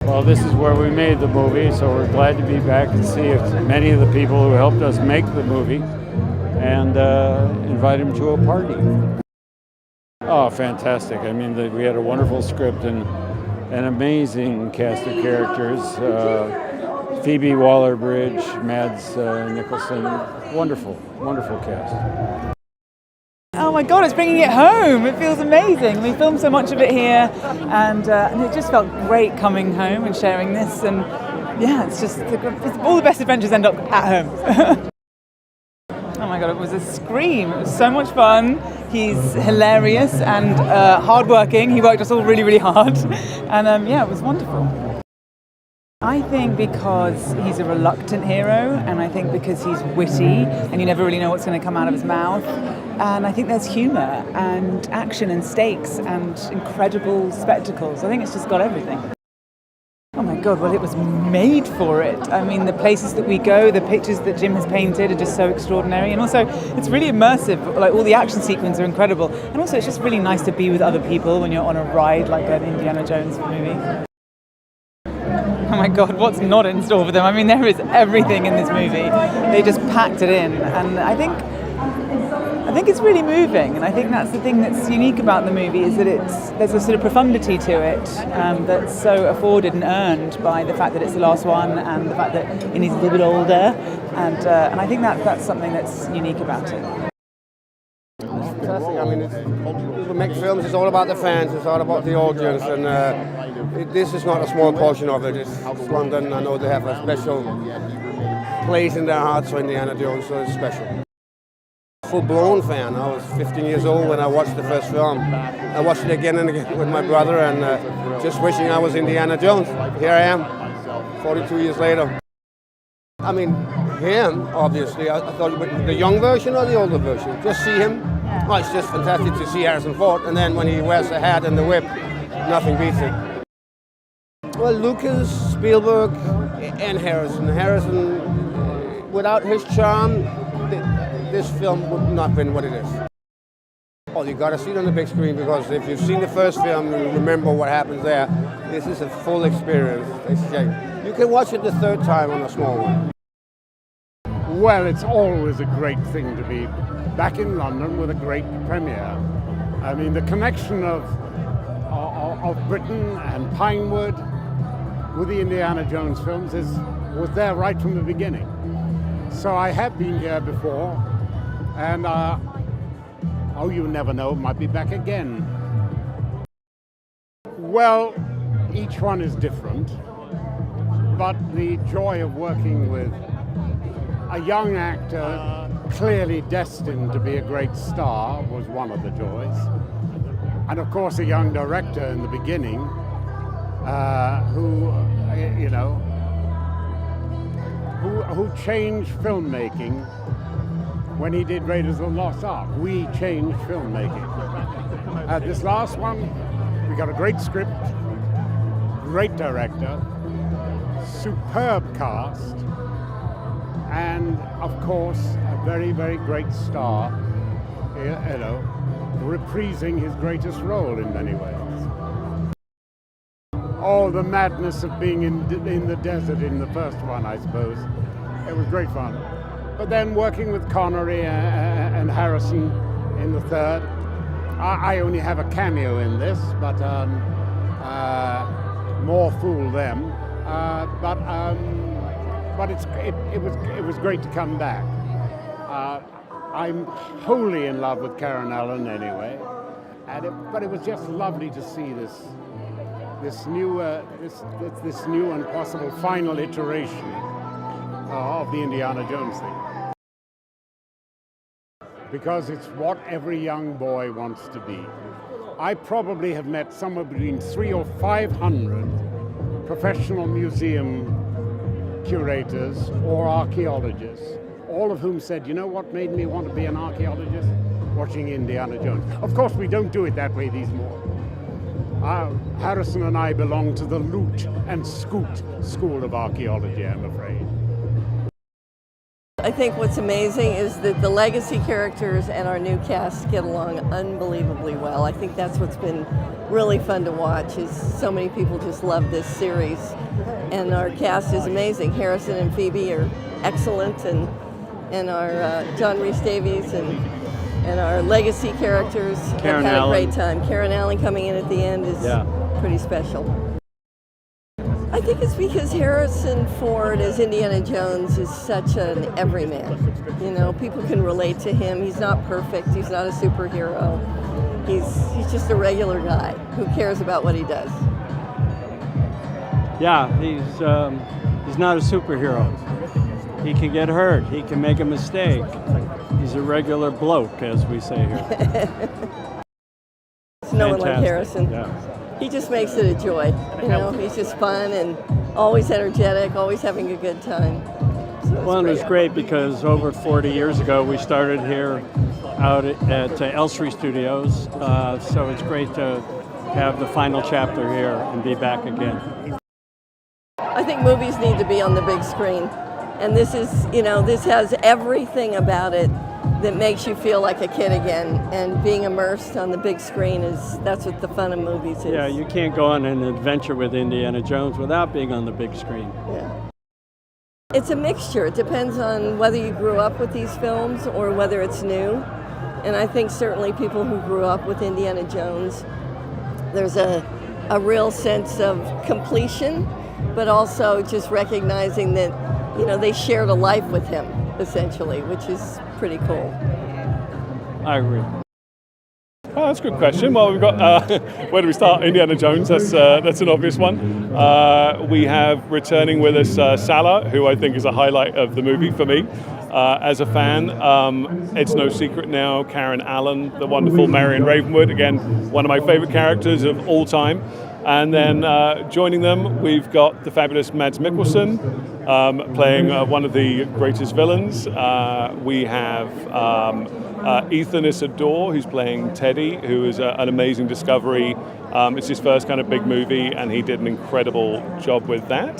Well, this is where we made the movie, so we're glad to be back and see if many of the people who helped us make the movie and invite them to a party. Oh, fantastic. I mean, we had a wonderful script and an amazing cast of characters. Phoebe Waller-Bridge, Mads Nicholson. Wonderful, wonderful cast. Oh my God, it's bringing it home. It feels amazing. We filmed so much of it here, and it just felt great coming home and sharing this. And yeah, it's just all the best adventures end up at home. Oh my God, it was a scream. It was so much fun. He's hilarious and hardworking. He worked us all really, really hard. And yeah, it was wonderful. I think because he's a reluctant hero, and I think because he's witty and you never really know what's going to come out of his mouth, and I think there's humour and action and stakes and incredible spectacles. I think it's just got everything. Oh my God, well, it was made for it. I mean, the places that we go, the pictures that Jim has painted are just so extraordinary, and also it's really immersive. Like, all the action sequences are incredible, and also it's just really nice to be with other people when you're on a ride like an Indiana Jones movie. Oh my God, what's not in store for them? I mean, there is everything in this movie. They just packed it in, and I think it's really moving. And I think that's the thing that's unique about the movie, is that there's a sort of profundity to it that's so afforded and earned by the fact that it's the last one, and the fact that he's a little bit older, and I think that's something that's unique about it. Fantastic. I mean, we make films. It's all about the fans. It's all about the audience, and this is not a small portion of it. It's London. I know they have a special place in their hearts for Indiana Jones, so it's special. Full-blown fan. I was 15 years old when I watched the first film. I watched it again and again with my brother, and just wishing I was Indiana Jones. Here I am, 42 years later. I mean, him, obviously. I thought the young version or the older version. Just see him. Oh, it's just fantastic to see Harrison Ford, and then when he wears the hat and the whip, nothing beats it. Well, Lucas, Spielberg, and Harrison. Harrison, without his charm, this film would not have been what it is. Oh, you got to see it on the big screen, because if you've seen the first film and remember what happens there, this is a full experience. You can watch it the third time on a small one. Well, it's always a great thing to be back in London with a great premiere. I mean, the connection of Britain and Pinewood with the Indiana Jones films was there right from the beginning. So I have been here before, and you never know, might be back again. Well, each one is different, but the joy of working with a young actor clearly destined to be a great star was one of the joys. And of course, a young director in the beginning who changed filmmaking when he did Raiders of the Lost Ark. We changed filmmaking. This last one, we got a great script, great director, superb cast, and of course, a very, very great star, reprising his greatest role in many ways. Oh, the madness of being in the desert in the first one, I suppose. It was great fun. But then working with Connery and Harrison in the third, I only have a cameo in this, but more fool them. But it was great to come back. I'm wholly in love with Karen Allen anyway, but it was just lovely to see this new and possible final iteration of the Indiana Jones thing. Because it's what every young boy wants to be. I probably have met somewhere between 300 or 500 professional museum curators or archaeologists, all of whom said, you know what made me want to be an archaeologist? Watching Indiana Jones. Of course, we don't do it that way these more. Harrison and I belong to the Loot and Scoot School of Archaeology, I'm afraid. I think what's amazing is that the legacy characters and our new cast get along unbelievably well. I think that's what's been really fun to watch, is so many people just love this series. And our cast is amazing. Harrison and Phoebe are excellent, and our John Rhys Davies and our legacy characters Karen have had Allen. a great time. Karen Allen coming in at the end is pretty special. I think it's because Harrison Ford as Indiana Jones is such an everyman. You know, people can relate to him. He's not perfect. He's not a superhero. He's just a regular guy who cares about what he does. Yeah, he's not a superhero. He can get hurt. He can make a mistake. He's a regular bloke, as we say here. There's no one like Fantastic. Harrison. Yeah. He just makes it a joy. You know, he's just fun and always energetic, always having a good time. So Well, it was great because over 40 years ago we started here out at Elstree Studios, so it's great to have the final chapter here and be back again. I think movies need to be on the big screen. And this is, you know, this has everything about it that makes you feel like a kid again. And being immersed on the big screen that's what the fun of movies is. Yeah, you can't go on an adventure with Indiana Jones without being on the big screen. Yeah. It's a mixture. It depends on whether you grew up with these films or whether it's new. And I think certainly people who grew up with Indiana Jones, there's a real sense of completion, but also just recognizing that, you know, they shared a life with him, essentially, which is pretty cool. I agree. Oh, that's a good question. Well, we've got, where do we start? Indiana Jones, that's an obvious one. We have returning with us Salah, who I think is a highlight of the movie for me. As a fan, it's no secret now, Karen Allen, the wonderful Marion Ravenwood, again, one of my favorite characters of all time. And then joining them, we've got the fabulous Mads Mikkelsen playing one of the greatest villains. We have Ethan Isidore, who's playing Teddy, who is an amazing discovery. It's his first kind of big movie, and he did an incredible job with that.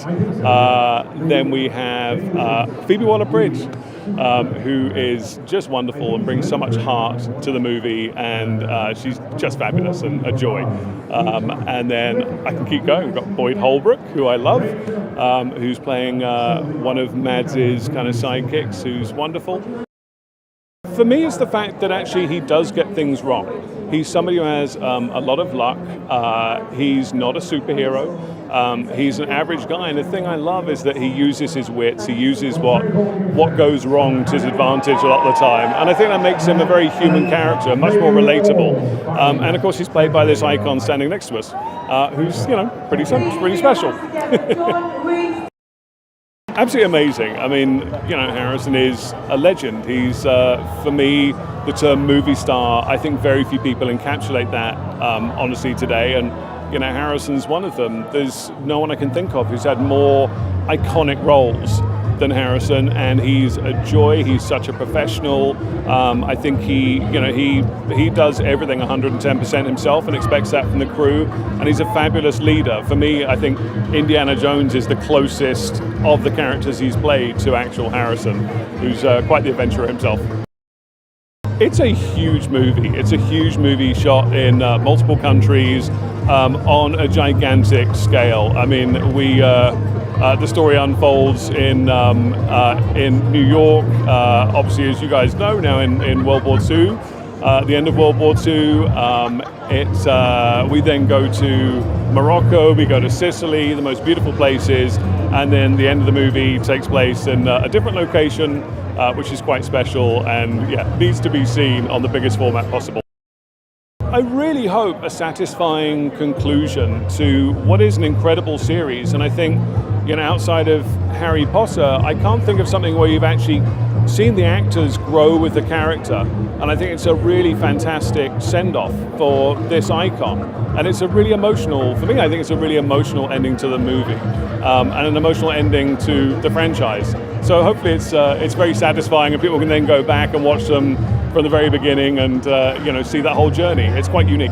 Then we have Phoebe Waller-Bridge, who is just wonderful and brings so much heart to the movie, and she's just fabulous and a joy. And then I can keep going. We've got Boyd Holbrook, who I love, who's playing one of Mads's kind of sidekicks, who's wonderful. For me, it's the fact that actually he does get things wrong. He's somebody who has a lot of luck. He's not a superhero. He's an average guy, and the thing I love is that he uses his wits. He uses what goes wrong to his advantage a lot of the time, and I think that makes him a very human character, much more relatable. And of course, he's played by this icon standing next to us, who's pretty special. Absolutely amazing. I mean, Harrison is a legend. He's, for me, the term movie star, I think very few people encapsulate that, honestly, today. And, Harrison's one of them. There's no one I can think of who's had more iconic roles than Harrison, and he's a joy. He's such a professional. I think he does everything 110% himself and expects that from the crew, and he's a fabulous leader. For me, I think Indiana Jones is the closest of the characters he's played to actual Harrison, who's quite the adventurer himself. It's a huge movie. It's a huge movie shot in multiple countries on a gigantic scale. I mean, the story unfolds in New York, obviously, as you guys know, now in World War II. The end of World War II, we then go to Morocco, we go to Sicily, the most beautiful places, and then the end of the movie takes place in a different location, which is quite special and needs to be seen on the biggest format possible. I really hope a satisfying conclusion to what is an incredible series, and I think, outside of Harry Potter, I can't think of something where you've actually seen the actors grow with the character, and I think it's a really fantastic send-off for this icon, and it's a really emotional, for me, I think it's a really emotional ending to the movie, and an emotional ending to the franchise. So hopefully it's very satisfying, and people can then go back and watch them from the very beginning and see that whole journey. It's quite unique.